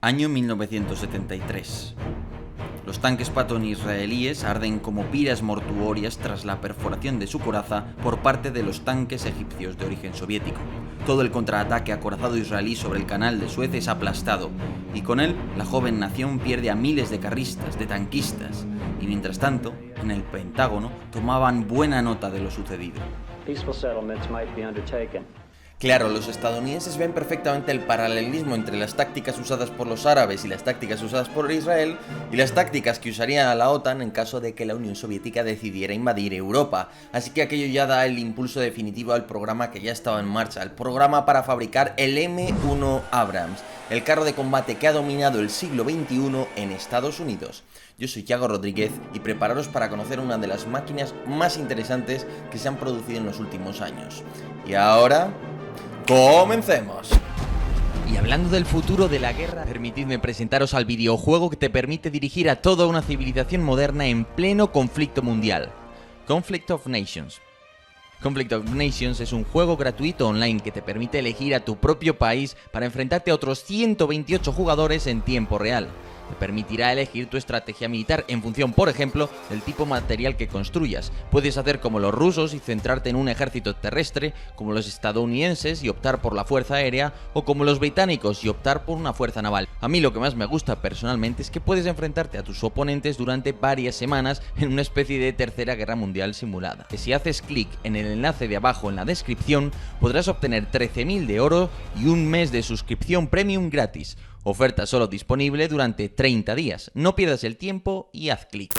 Año 1973. Los tanques Patton israelíes arden como piras mortuorias tras la perforación de su coraza por parte de los tanques egipcios de origen soviético. Todo el contraataque acorazado israelí sobre el canal de Suez es aplastado, y con él la joven nación pierde a miles de carristas, de tanquistas, y mientras tanto, en el Pentágono tomaban buena nota de lo sucedido. Claro, los estadounidenses ven perfectamente el paralelismo entre las tácticas usadas por los árabes y las tácticas usadas por Israel y las tácticas que usaría la OTAN en caso de que la Unión Soviética decidiera invadir Europa. Así que aquello ya da el impulso definitivo al programa que ya estaba en marcha, el programa para fabricar el M1 Abrams, el carro de combate que ha dominado el siglo XXI en Estados Unidos. Yo soy Yago Rodríguez y prepararos para conocer una de las máquinas más interesantes que se han producido en los últimos años. Y ahora, ¡comencemos! Y hablando del futuro de la guerra, permitidme presentaros al videojuego que te permite dirigir a toda una civilización moderna en pleno conflicto mundial. Conflict of Nations. Conflict of Nations es un juego gratuito online que te permite elegir a tu propio país para enfrentarte a otros 128 jugadores en tiempo real. Te permitirá elegir tu estrategia militar en función, por ejemplo, del tipo material que construyas. Puedes hacer como los rusos y centrarte en un ejército terrestre, como los estadounidenses y optar por la fuerza aérea, o como los británicos y optar por una fuerza naval. A mí lo que más me gusta personalmente es que puedes enfrentarte a tus oponentes durante varias semanas en una especie de tercera guerra mundial simulada. Que si haces clic en el enlace de abajo en la descripción, podrás obtener 13.000 de oro y un mes de suscripción premium gratis. Oferta solo disponible durante 30 días. No pierdas el tiempo y haz clic.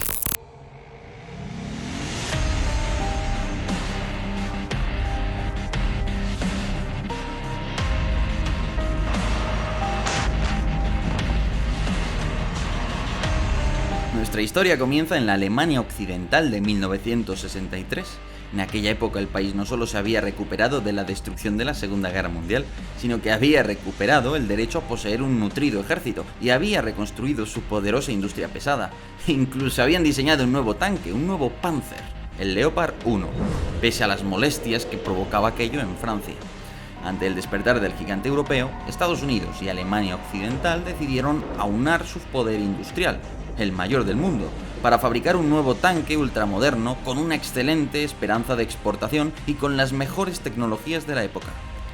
Nuestra historia comienza en la Alemania Occidental de 1963. En aquella época el país no solo se había recuperado de la destrucción de la Segunda Guerra Mundial, sino que había recuperado el derecho a poseer un nutrido ejército y había reconstruido su poderosa industria pesada. Incluso habían diseñado un nuevo tanque, un nuevo Panzer, el Leopard 1, pese a las molestias que provocaba aquello en Francia. Ante el despertar del gigante europeo, Estados Unidos y Alemania Occidental decidieron aunar su poder industrial, el mayor del mundo, para fabricar un nuevo tanque ultramoderno con una excelente esperanza de exportación y con las mejores tecnologías de la época.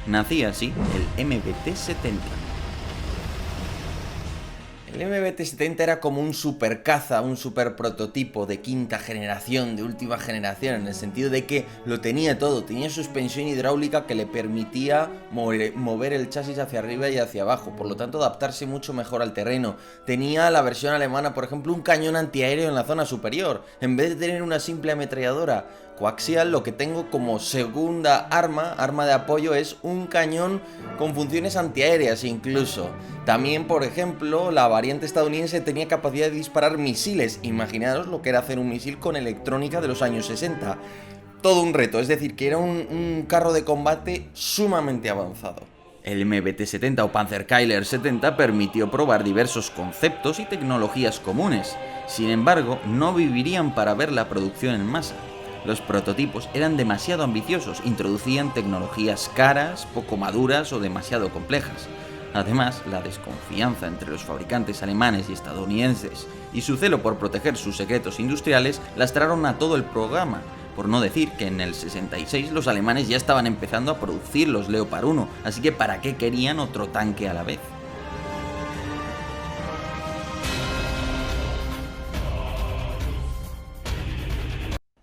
Nacía así el MBT-70. El MBT-70 era como un supercaza, un super prototipo de quinta generación, de última generación, en el sentido de que lo tenía todo, tenía suspensión hidráulica que le permitía mover el chasis hacia arriba y hacia abajo, por lo tanto adaptarse mucho mejor al terreno. Tenía la versión alemana, por ejemplo, un cañón antiaéreo en la zona superior, en vez de tener una simple ametralladora coaxial, lo que tengo como segunda arma de apoyo es un cañón con funciones antiaéreas incluso. También, por ejemplo, la variante estadounidense tenía capacidad de disparar misiles. Imaginaros lo que era hacer un misil con electrónica de los años 60. Todo un reto, es decir, que era un carro de combate sumamente avanzado. El MBT-70 o Panzerkeiler 70 permitió probar diversos conceptos y tecnologías comunes. Sin embargo, no vivirían para ver la producción en masa. Los prototipos eran demasiado ambiciosos, introducían tecnologías caras, poco maduras o demasiado complejas. Además, la desconfianza entre los fabricantes alemanes y estadounidenses y su celo por proteger sus secretos industriales lastraron a todo el programa, por no decir que en el 66 los alemanes ya estaban empezando a producir los Leopard 1, así que ¿para qué querían otro tanque a la vez?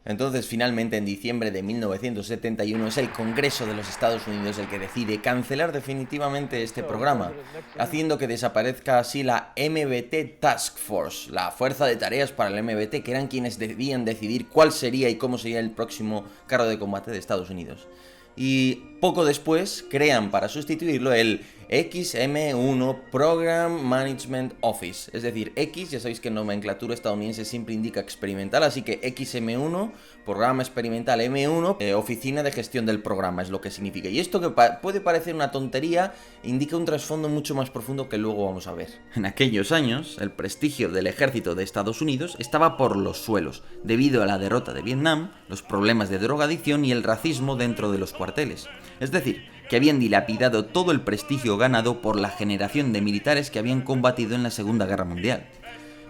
Entonces, finalmente, en diciembre de 1971, es el Congreso de los Estados Unidos el que decide cancelar definitivamente este programa, haciendo que desaparezca así la MBT Task Force, la fuerza de tareas para el MBT, que eran quienes debían decidir cuál sería y cómo sería el próximo carro de combate de Estados Unidos. Y poco después crean para sustituirlo el XM1 Program Management Office, es decir, X, ya sabéis que en nomenclatura estadounidense siempre indica experimental, así que XM1, Programa Experimental M1, Oficina de Gestión del Programa, es lo que significa. Y esto que puede parecer una tontería, indica un trasfondo mucho más profundo que luego vamos a ver. En aquellos años, el prestigio del ejército de Estados Unidos estaba por los suelos, debido a la derrota de Vietnam, los problemas de drogadicción y el racismo dentro de los cuarteles. Es decir, que habían dilapidado todo el prestigio ganado por la generación de militares que habían combatido en la Segunda Guerra Mundial.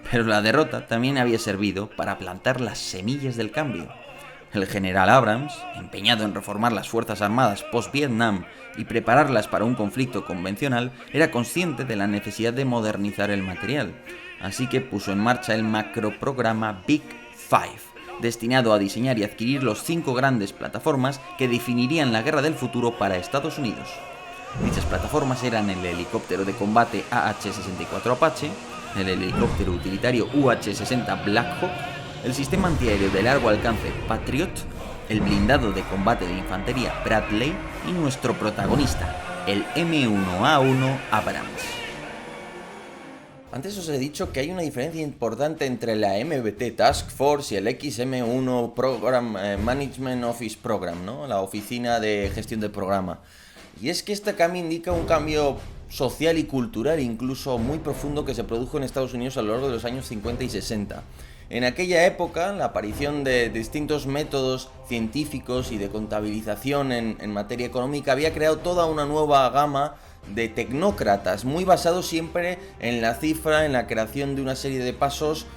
Pero la derrota también había servido para plantar las semillas del cambio. El general Abrams, empeñado en reformar las Fuerzas Armadas post-Vietnam y prepararlas para un conflicto convencional, era consciente de la necesidad de modernizar el material, así que puso en marcha el macroprograma Big Five, destinado a diseñar y adquirir los 5 grandes plataformas que definirían la guerra del futuro para Estados Unidos. Dichas plataformas eran el helicóptero de combate AH-64 Apache, el helicóptero utilitario UH-60 Black Hawk, el sistema antiaéreo de largo alcance Patriot, el blindado de combate de infantería Bradley y nuestro protagonista, el M1A1 Abrams. Antes os he dicho que hay una diferencia importante entre la MBT Task Force y el XM1 Program Management Office Program, ¿no? La oficina de gestión del programa. Y es que este cambio indica un cambio social y cultural incluso muy profundo que se produjo en Estados Unidos a lo largo de los años 50 y 60. En aquella época, la aparición de distintos métodos científicos y de contabilización en materia económica había creado toda una nueva gama de tecnócratas, muy basados siempre en la cifra, en la creación de una serie de pasos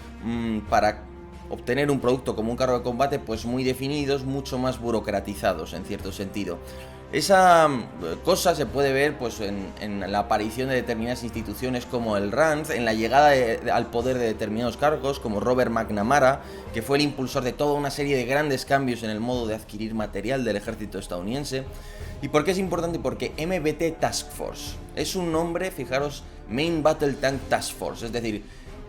para obtener un producto como un carro de combate, pues muy definidos, mucho más burocratizados en cierto sentido. Esa cosa se puede ver pues en la aparición de determinadas instituciones como el RAND, en la llegada al poder de determinados cargos como Robert McNamara, que fue el impulsor de toda una serie de grandes cambios en el modo de adquirir material del ejército estadounidense. ¿Y por qué es importante? Porque MBT Task Force es un nombre, fijaros, Main Battle Tank Task Force, es decir,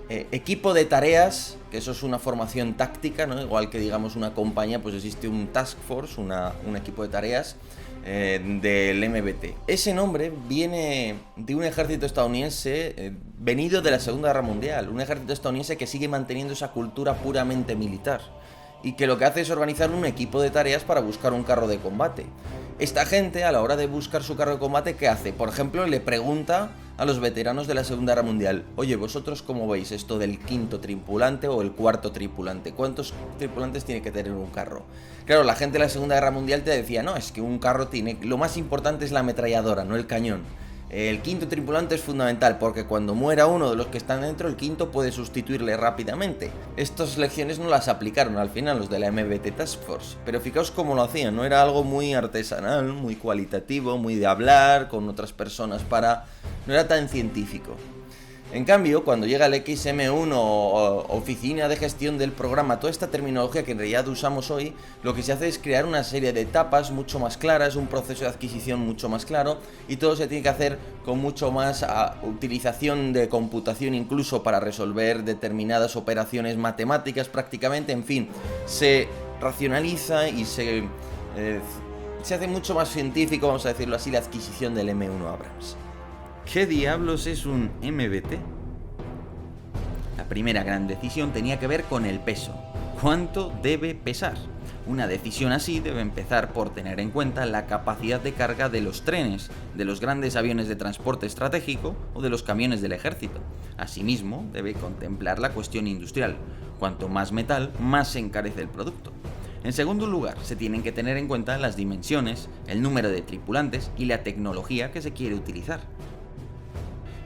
equipo de tareas, que eso es una formación táctica, ¿no? Igual que digamos una compañía, pues existe un Task Force, un equipo de tareas del MBT. Ese nombre viene de un ejército estadounidense venido de la Segunda Guerra Mundial, un ejército estadounidense que sigue manteniendo esa cultura puramente militar y que lo que hace es organizar un equipo de tareas para buscar un carro de combate. Esta gente, a la hora de buscar su carro de combate, ¿qué hace? Por ejemplo, le pregunta a los veteranos de la Segunda Guerra Mundial: oye, ¿vosotros cómo veis esto del 5º tripulante o el 4º tripulante? ¿Cuántos tripulantes tiene que tener un carro? Claro, la gente de la Segunda Guerra Mundial te decía: no, es que un carro tiene... Lo más importante es la ametralladora, no el cañón. El 5º tripulante es fundamental porque cuando muera uno de los que están dentro, el 5º puede sustituirle rápidamente. Estas lecciones no las aplicaron al final los de la MBT Task Force, pero fijaos cómo lo hacían, no era algo muy artesanal, muy cualitativo, muy de hablar con otras personas no era tan científico. En cambio, cuando llega el XM1 o Oficina de Gestión del Programa, toda esta terminología que en realidad usamos hoy, lo que se hace es crear una serie de etapas mucho más claras, un proceso de adquisición mucho más claro, y todo se tiene que hacer con mucho más utilización de computación incluso para resolver determinadas operaciones matemáticas prácticamente, en fin, se racionaliza y se hace mucho más científico, vamos a decirlo así, la adquisición del M1 Abrams. ¿Qué diablos es un MBT? La primera gran decisión tenía que ver con el peso. ¿Cuánto debe pesar? Una decisión así debe empezar por tener en cuenta la capacidad de carga de los trenes, de los grandes aviones de transporte estratégico o de los camiones del ejército. Asimismo, debe contemplar la cuestión industrial. Cuanto más metal, más se encarece el producto. En segundo lugar, se tienen que tener en cuenta las dimensiones, el número de tripulantes y la tecnología que se quiere utilizar.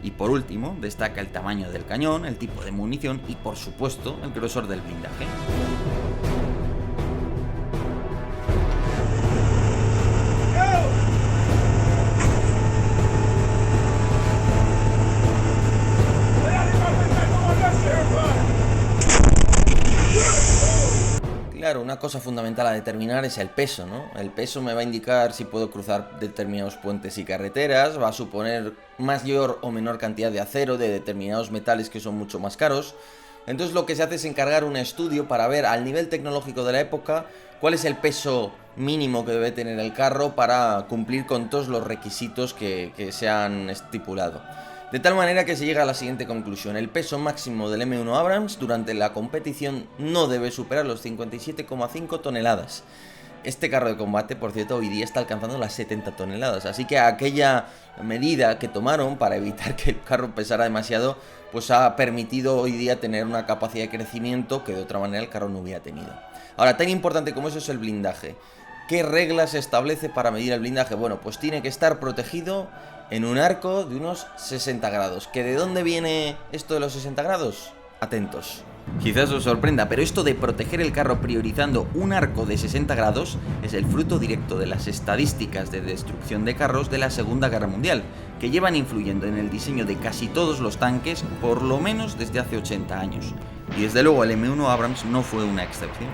Y por último, destaca el tamaño del cañón, el tipo de munición y, por supuesto, el grosor del blindaje. Claro, una cosa fundamental a determinar es el peso, ¿no? El peso me va a indicar si puedo cruzar determinados puentes y carreteras, va a suponer mayor o menor cantidad de acero, de determinados metales que son mucho más caros. Entonces lo que se hace es encargar un estudio para ver al nivel tecnológico de la época cuál es el peso mínimo que debe tener el carro para cumplir con todos los requisitos que se han estipulado. De tal manera que se llega a la siguiente conclusión: el peso máximo del M1 Abrams durante la competición no debe superar los 57,5 toneladas. Este carro de combate, por cierto, hoy día está alcanzando las 70 toneladas, así que aquella medida que tomaron para evitar que el carro pesara demasiado, pues ha permitido hoy día tener una capacidad de crecimiento que de otra manera el carro no hubiera tenido. Ahora, tan importante como eso es el blindaje. ¿Qué reglas se establece para medir el blindaje? Bueno, pues tiene que estar protegido en un arco de unos 60 grados. ¿Que de dónde viene esto de los 60 grados? Atentos. Quizás os sorprenda, pero esto de proteger el carro priorizando un arco de 60 grados es el fruto directo de las estadísticas de destrucción de carros de la Segunda Guerra Mundial, que llevan influyendo en el diseño de casi todos los tanques por lo menos desde hace 80 años. Y desde luego el M1 Abrams no fue una excepción.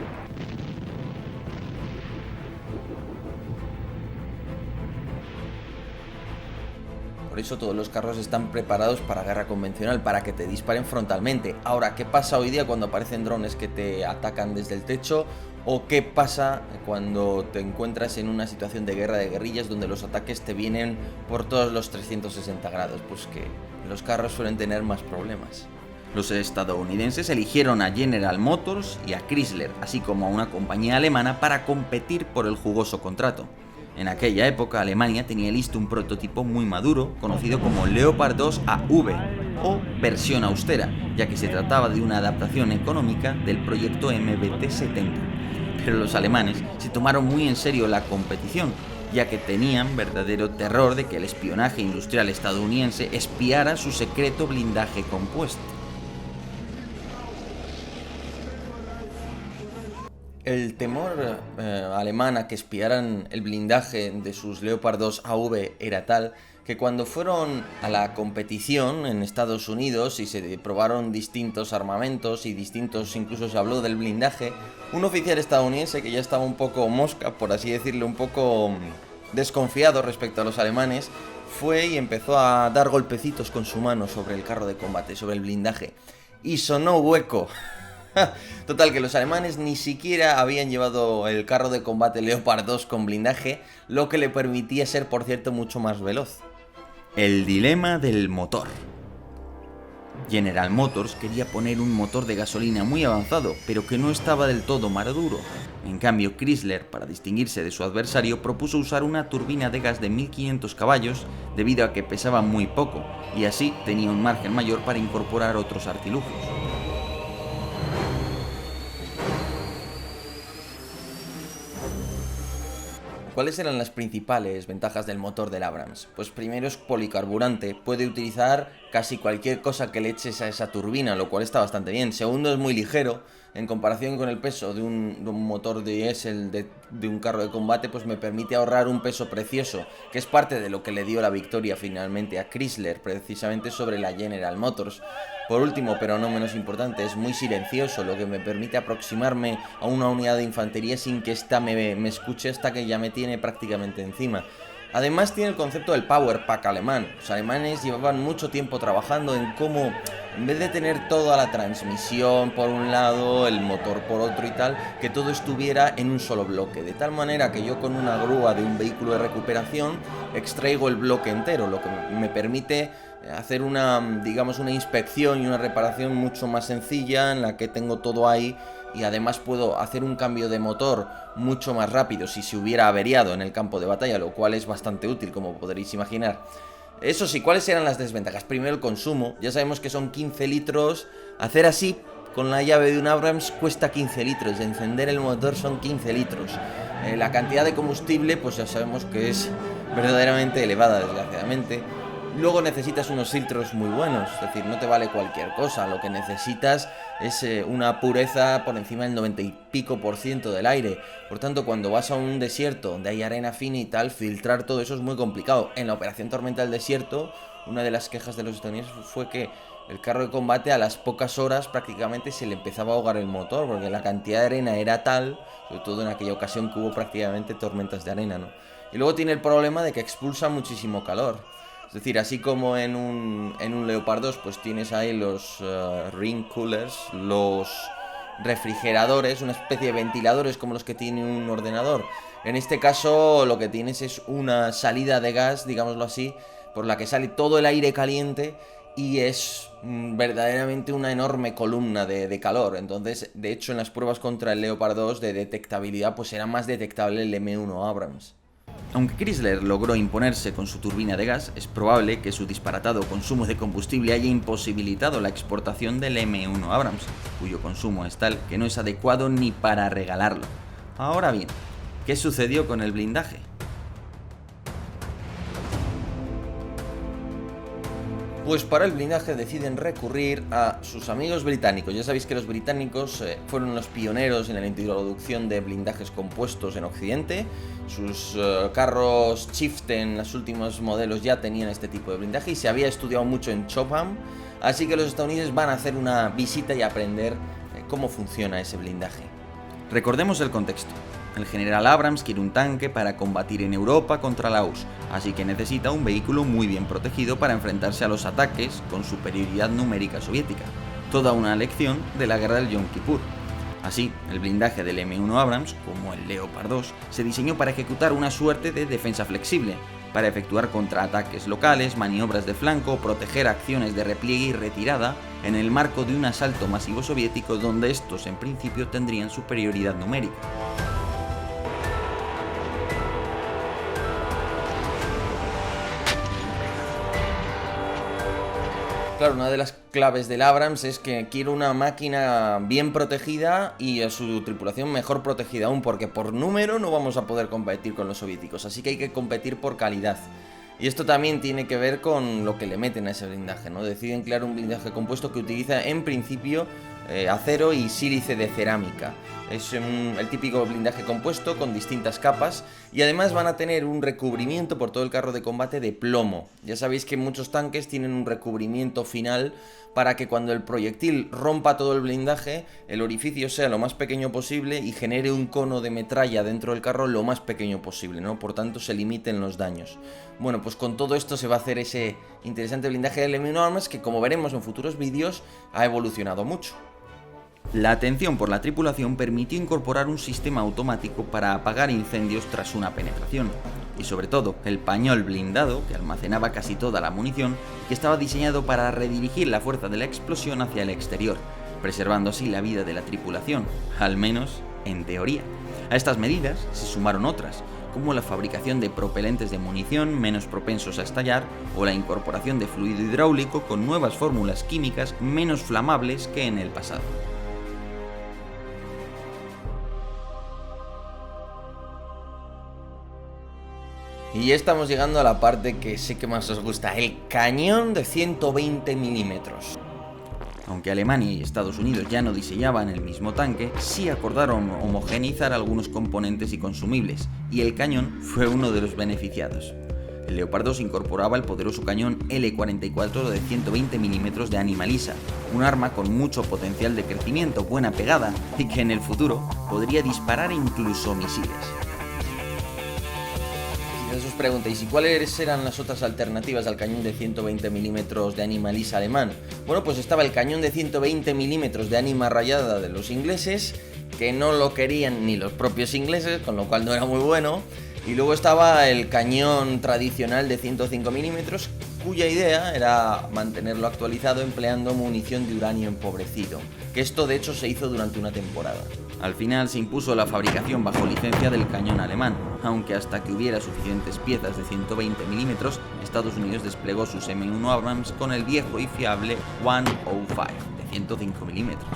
Por eso todos los carros están preparados para guerra convencional, para que te disparen frontalmente. Ahora, ¿qué pasa hoy día cuando aparecen drones que te atacan desde el techo? ¿O qué pasa cuando te encuentras en una situación de guerra de guerrillas donde los ataques te vienen por todos los 360 grados? Pues que los carros suelen tener más problemas. Los estadounidenses eligieron a General Motors y a Chrysler, así como a una compañía alemana para competir por el jugoso contrato. En aquella época, Alemania tenía listo un prototipo muy maduro, conocido como Leopard 2 AV, o versión austera, ya que se trataba de una adaptación económica del proyecto MBT-70. Pero los alemanes se tomaron muy en serio la competición, ya que tenían verdadero terror de que el espionaje industrial estadounidense espiara su secreto blindaje compuesto. El temor alemán a que espiaran el blindaje de sus Leopard 2 AV era tal que cuando fueron a la competición en Estados Unidos y se probaron distintos armamentos y incluso se habló del blindaje, un oficial estadounidense que ya estaba un poco mosca, por así decirlo, un poco desconfiado respecto a los alemanes, fue y empezó a dar golpecitos con su mano sobre el carro de combate, sobre el blindaje, y sonó hueco. Total, que los alemanes ni siquiera habían llevado el carro de combate Leopard 2 con blindaje, lo que le permitía ser, por cierto, mucho más veloz. El dilema del motor. General Motors quería poner un motor de gasolina muy avanzado, pero que no estaba del todo maduro. En cambio, Chrysler, para distinguirse de su adversario, propuso usar una turbina de gas de 1500 caballos debido a que pesaba muy poco, y así tenía un margen mayor para incorporar otros artilugios. ¿Cuáles eran las principales ventajas del motor del Abrams? Pues primero es policarburante, puede utilizar casi cualquier cosa que le eches a esa turbina, lo cual está bastante bien. Segundo, es muy ligero, en comparación con el peso de un motor diésel de un carro de combate, pues me permite ahorrar un peso precioso, que es parte de lo que le dio la victoria finalmente a Chrysler, precisamente sobre la General Motors. Por último, pero no menos importante, es muy silencioso, lo que me permite aproximarme a una unidad de infantería sin que ésta me escuche hasta que ya me tiene prácticamente encima. Además tiene el concepto del Power Pack alemán. Los alemanes llevaban mucho tiempo trabajando en cómo, en vez de tener toda la transmisión por un lado, el motor por otro y tal, que todo estuviera en un solo bloque. De tal manera que yo con una grúa de un vehículo de recuperación extraigo el bloque entero, lo que me permite hacer una inspección y una reparación mucho más sencilla en la que tengo todo ahí, y además puedo hacer un cambio de motor mucho más rápido si se hubiera averiado en el campo de batalla, lo cual es bastante útil, como podréis imaginar. Eso sí, ¿cuáles eran las desventajas? Primero, el consumo. Ya sabemos que son 15 litros. Hacer así con la llave de un Abrams cuesta 15 litros. Encender el motor son 15 litros. La cantidad de combustible, pues ya sabemos que es verdaderamente elevada, desgraciadamente. Luego necesitas unos filtros muy buenos, es decir, no te vale cualquier cosa, lo que necesitas es una pureza por encima del 90 y pico % del aire. Por tanto, cuando vas a un desierto donde hay arena fina y tal, filtrar todo eso es muy complicado. En la operación Tormenta del Desierto, una de las quejas de los estadounidenses fue que el carro de combate a las pocas horas prácticamente se le empezaba a ahogar el motor, porque la cantidad de arena era tal, sobre todo en aquella ocasión que hubo prácticamente tormentas de arena, ¿no? Y luego tiene el problema de que expulsa muchísimo calor. Es decir, así como en un Leopard 2 pues tienes ahí los ring coolers, los refrigeradores, una especie de ventiladores como los que tiene un ordenador. En este caso lo que tienes es una salida de gas, digámoslo así, por la que sale todo el aire caliente y es verdaderamente una enorme columna de calor. Entonces, de hecho, en las pruebas contra el Leopard 2 de detectabilidad pues era más detectable el M1 Abrams. Aunque Chrysler logró imponerse con su turbina de gas, es probable que su disparatado consumo de combustible haya imposibilitado la exportación del M1 Abrams, cuyo consumo es tal que no es adecuado ni para regalarlo. Ahora bien, ¿Qué sucedió con el blindaje? Pues para el blindaje deciden recurrir a sus amigos británicos. Ya sabéis que los británicos fueron los pioneros en la introducción de blindajes compuestos en Occidente. Sus carros Chieftain, los últimos modelos, ya tenían este tipo de blindaje y se había estudiado mucho en Chobham. Así que los estadounidenses van a hacer una visita y aprender cómo funciona ese blindaje. Recordemos el contexto. El general Abrams quiere un tanque para combatir en Europa contra la URSS, así que necesita un vehículo muy bien protegido para enfrentarse a los ataques con superioridad numérica soviética. Toda una lección de la guerra del Yom Kippur. Así, el blindaje del M1 Abrams, como el Leopard 2, se diseñó para ejecutar una suerte de defensa flexible, para efectuar contraataques locales, maniobras de flanco, proteger acciones de repliegue y retirada en el marco de un asalto masivo soviético donde estos en principio tendrían superioridad numérica. Claro, una de las claves del Abrams es que quiere una máquina bien protegida y a su tripulación mejor protegida aún, porque por número no vamos a poder competir con los soviéticos, así que hay que competir por calidad. Y esto también tiene que ver con lo que le meten a ese blindaje, ¿no? Deciden crear un blindaje compuesto que utiliza en principio acero y sílice de cerámica. Es el típico blindaje compuesto con distintas capas y además van a tener un recubrimiento por todo el carro de combate de plomo. Ya sabéis que muchos tanques tienen un recubrimiento final para que cuando el proyectil rompa todo el blindaje, el orificio sea lo más pequeño posible y genere un cono de metralla dentro del carro lo más pequeño posible, ¿no? Por tanto, se limiten los daños. Bueno, pues con todo esto se va a hacer ese interesante blindaje del M1 Abrams que, como veremos en futuros vídeos, ha evolucionado mucho. La atención por la tripulación permitió incorporar un sistema automático para apagar incendios tras una penetración. Y sobre todo, el pañol blindado, que almacenaba casi toda la munición, que estaba diseñado para redirigir la fuerza de la explosión hacia el exterior, preservando así la vida de la tripulación, al menos en teoría. A estas medidas se sumaron otras, como la fabricación de propelentes de munición menos propensos a estallar o la incorporación de fluido hidráulico con nuevas fórmulas químicas menos flamables que en el pasado. Y ya estamos llegando a la parte que sé que más os gusta, el cañón de 120 milímetros. Aunque Alemania y Estados Unidos ya no diseñaban el mismo tanque, sí acordaron homogeneizar algunos componentes y consumibles, y el cañón fue uno de los beneficiados. El Leopard 2 incorporaba el poderoso cañón L44 de 120 milímetros de ánima lisa, un arma con mucho potencial de crecimiento, buena pegada, y que en el futuro podría disparar incluso misiles. Os preguntáis, ¿y cuáles eran las otras alternativas al cañón de 120 milímetros de ánima lisa alemán? Bueno, pues estaba el cañón de 120 milímetros de ánima rayada de los ingleses, que no lo querían ni los propios ingleses, con lo cual no era muy bueno. Y luego estaba el cañón tradicional de 105 milímetros, cuya idea era mantenerlo actualizado empleando munición de uranio empobrecido, que esto de hecho se hizo durante una temporada. Al final se impuso la fabricación bajo licencia del cañón alemán, aunque hasta que hubiera suficientes piezas de 120 milímetros, Estados Unidos desplegó sus M1 Abrams con el viejo y fiable 105 de 105 milímetros.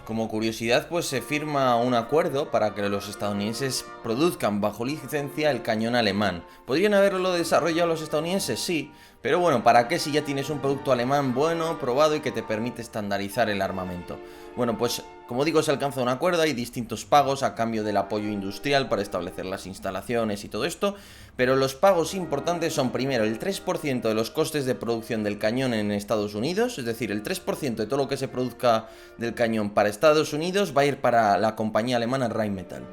Como curiosidad, pues se firma un acuerdo para que los estadounidenses produzcan bajo licencia el cañón alemán. ¿Podrían haberlo desarrollado los estadounidenses? Sí, pero bueno, ¿para qué si ya tienes un producto alemán bueno, probado y que te permite estandarizar el armamento? Bueno, pues como digo, se alcanza un acuerdo, hay distintos pagos a cambio del apoyo industrial para establecer las instalaciones y todo esto, pero los pagos importantes son primero el 3% de los costes de producción del cañón en Estados Unidos, es decir, el 3% de todo lo que se produzca del cañón para Estados Unidos va a ir para la compañía alemana Rheinmetall.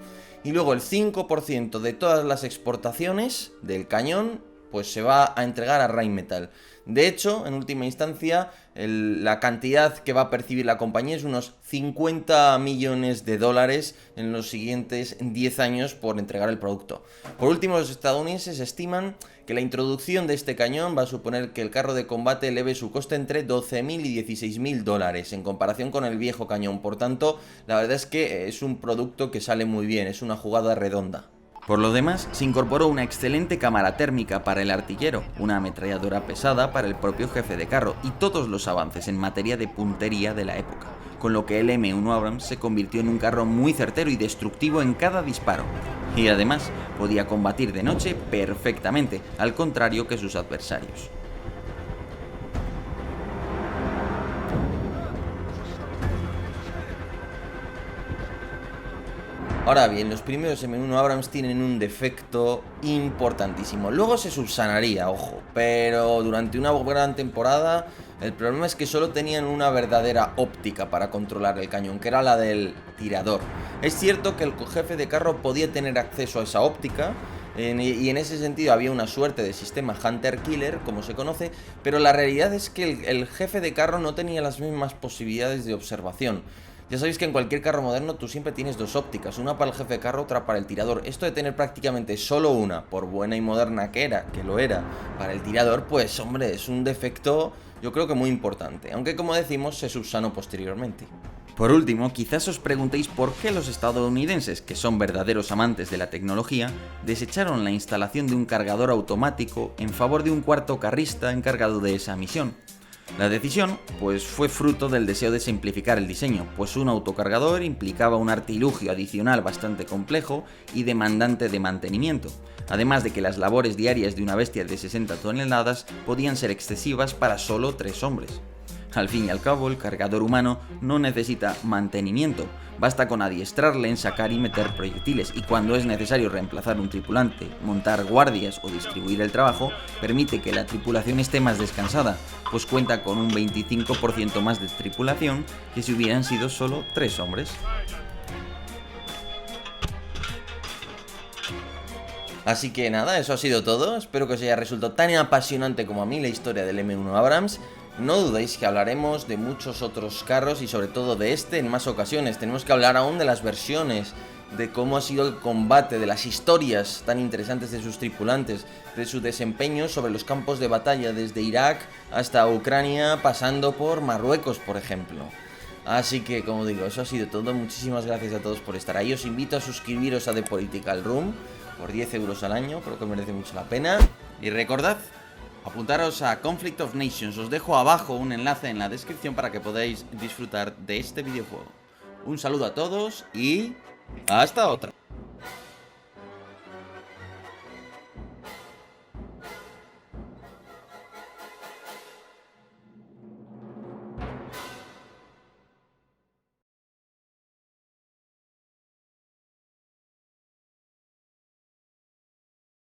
Y luego el 5% de todas las exportaciones del cañón pues se va a entregar a Rheinmetall. De hecho, en última instancia, la cantidad que va a percibir la compañía es unos 50 millones de dólares en los siguientes 10 años por entregar el producto. Por último, los estadounidenses estiman que la introducción de este cañón va a suponer que el carro de combate eleve su coste entre 12.000 y 16.000 dólares en comparación con el viejo cañón. Por tanto, la verdad es que es un producto que sale muy bien, es una jugada redonda. Por lo demás, se incorporó una excelente cámara térmica para el artillero, una ametralladora pesada para el propio jefe de carro y todos los avances en materia de puntería de la época, con lo que el M1 Abrams se convirtió en un carro muy certero y destructivo en cada disparo. Y además, podía combatir de noche perfectamente, al contrario que sus adversarios. Ahora bien, los primeros M1 Abrams tienen un defecto importantísimo. Luego se subsanaría, ojo, pero durante una gran temporada el problema es que solo tenían una verdadera óptica para controlar el cañón, que era la del tirador. Es cierto que el jefe de carro podía tener acceso a esa óptica, y en ese sentido había una suerte de sistema Hunter-Killer, como se conoce, pero la realidad es que el jefe de carro no tenía las mismas posibilidades de observación. Ya sabéis que en cualquier carro moderno tú siempre tienes dos ópticas, una para el jefe de carro, otra para el tirador. Esto de tener prácticamente solo una, por buena y moderna que lo era, para el tirador, pues hombre, es un defecto yo creo que muy importante, aunque como decimos se subsanó posteriormente. Por último, quizás os preguntéis por qué los estadounidenses, que son verdaderos amantes de la tecnología, desecharon la instalación de un cargador automático en favor de un cuarto carrista encargado de esa misión. La decisión, pues, fue fruto del deseo de simplificar el diseño, pues un autocargador implicaba un artilugio adicional bastante complejo y demandante de mantenimiento, además de que las labores diarias de una bestia de 60 toneladas podían ser excesivas para solo 3 hombres. Al fin y al cabo, el cargador humano no necesita mantenimiento, basta con adiestrarle en sacar y meter proyectiles, y cuando es necesario reemplazar un tripulante, montar guardias o distribuir el trabajo, permite que la tripulación esté más descansada, pues cuenta con un 25% más de tripulación que si hubieran sido solo 3 hombres. Así que nada, eso ha sido todo. Espero que os haya resultado tan apasionante como a mí la historia del M1 Abrams. No dudéis que hablaremos de muchos otros carros y sobre todo de este en más ocasiones. Tenemos que hablar aún de las versiones, de cómo ha sido el combate, de las historias tan interesantes de sus tripulantes, de su desempeño sobre los campos de batalla desde Irak hasta Ucrania, pasando por Marruecos, por ejemplo. Así que, como digo, eso ha sido todo. Muchísimas gracias a todos por estar ahí. Os invito a suscribiros a The Political Room por 10 euros al año, creo que merece mucho la pena. Y recordad, apuntaros a Conflict of Nations, os dejo abajo un enlace en la descripción para que podáis disfrutar de este videojuego. Un saludo a todos y hasta otra.